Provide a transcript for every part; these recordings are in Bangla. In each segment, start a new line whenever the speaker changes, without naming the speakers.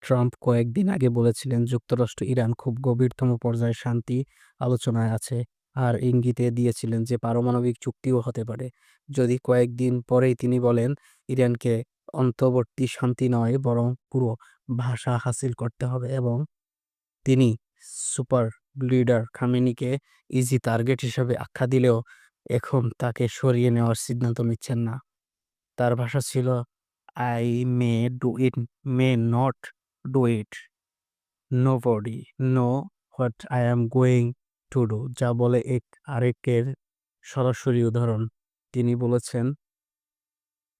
ট্রাম্প কয়েকদিন আগে বলেছিলেন যুক্তরাষ্ট্র ইরান খুব গভীরতম পর্যায়ে শান্তি আলোচনায় আছে, আর ইঙ্গিতে দিয়েছিলেন যে পারমাণবিক চুক্তিও হতে পারে। যদি কয়েকদিন পরেই তিনি বলেন ইরানকে অন্তর্বর্তী শান্তি নয় বরং পুরো ভাষা হাসিল করতে হবে, এবং তিনি সুপার লিডার খামেনিকে ইজি টার্গেট হিসেবে আখ্যা দিলেও এখন তাকে সরিয়ে নেওয়ার সিদ্ধান্ত নিচ্ছেন না। তার ভাষা ছিল, I may do it, may not do it, nobody know what I am going to do, যা বলে এক আরেকের সরাসরি উদাহরণ। তিনি বলেছেন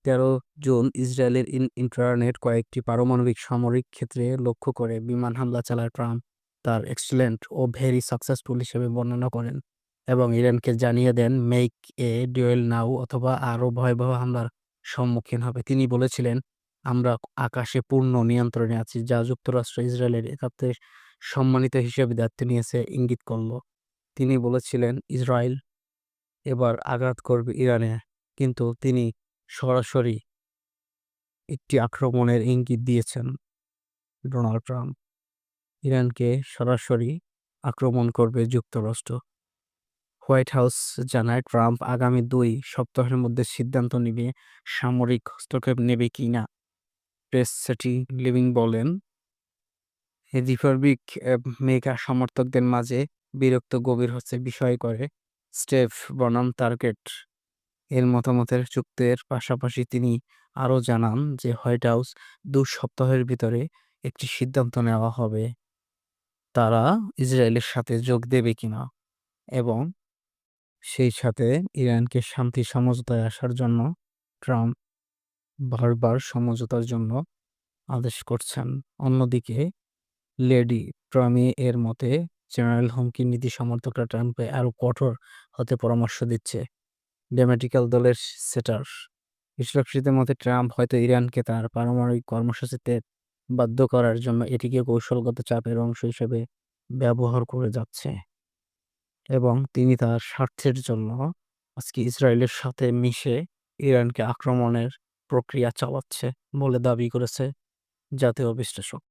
13 জুন ইসরায়েলের ইন্টারনেট কয়েকটি পারমাণবিক সামরিক ক্ষেত্রে লক্ষ্য করে বিমান হামলা চালায় ট্রাম্প তার এক্সিলেন্ট ও ভেরি সাকসেসফুল হিসেবে বর্ণনা করেন, এবং ইরানকে জানিয়ে দেন মেক এ ডুয়েল নাও অথবা আরও ভয়াবহ হামলার সম্মুখীন হবে। তিনি বলেছিলেন, আমরা আকাশে পূর্ণ নিয়ন্ত্রণে আছি, যা যুক্তরাষ্ট্র ইসরায়েলের একাত্তরে সম্মানিত হিসেবে দায়িত্ব নিয়েছে ইঙ্গিত করল। তিনি বলেছিলেন ইসরায়েল এবার আঘাত করবে ইরানে, কিন্তু তিনি সরাসরি একটি আক্রমণের ইঙ্গিত দিয়েছেন। ডোনাল্ড ট্রাম্প ইরানকে সরাসরি আক্রমণ করবে যুক্তরাষ্ট্র। হোয়াইট হাউস জানায় ট্রাম্প আগামী 2 সপ্তাহের মধ্যে সিদ্ধান্ত নিবে সামরিক হস্তক্ষেপ নেবে কিনা। প্রেস সেটি লিভিং বলেন, রিপাবলিক মেগা সমর্থকদের মাঝে বিরক্ত গভীর হচ্ছে বিষয় করে স্টেভ বনাম টার্গেট এর মতামতের যুক্তির পাশাপাশি তিনি আরও জানান যে হোয়াইট হাউস 2 সপ্তাহের ভিতরে একটি সিদ্ধান্ত নেওয়া হবে তারা ইসরায়েলের সাথে যোগ দেবে কিনা, এবং সেই সাথে ইরানকে শান্তি সমঝোতায় আসার জন্য ট্রাম্প বারবার সমঝোতার জন্য আদেশ করছেন। অন্যদিকে লেডি ট্রামি এর মতে জেনারেল হুমকি নীতি সমর্থকরা ট্রাম্পকে আরও কঠোর হতে পরামর্শ দিচ্ছে। ডেমোক্র্যাটিক দলের সেটার বিশ্লেষকদের মতে ট্রাম্প হয়তো ইরানকে তার পারমাণবিক কর্মসূচিতে বাধ্য করার জন্য এটিকে কৌশলগত চাপের অংশ হিসেবে ব্যবহার করে যাচ্ছে, এবং তিনি তার স্বার্থের জন্য আজকে ইসরায়েলের সাথে মিশে ইরানকে আক্রমণের প্রক্রিয়া চালাচ্ছে বলে দাবি করেছে জাতীয় বিশ্লেষক।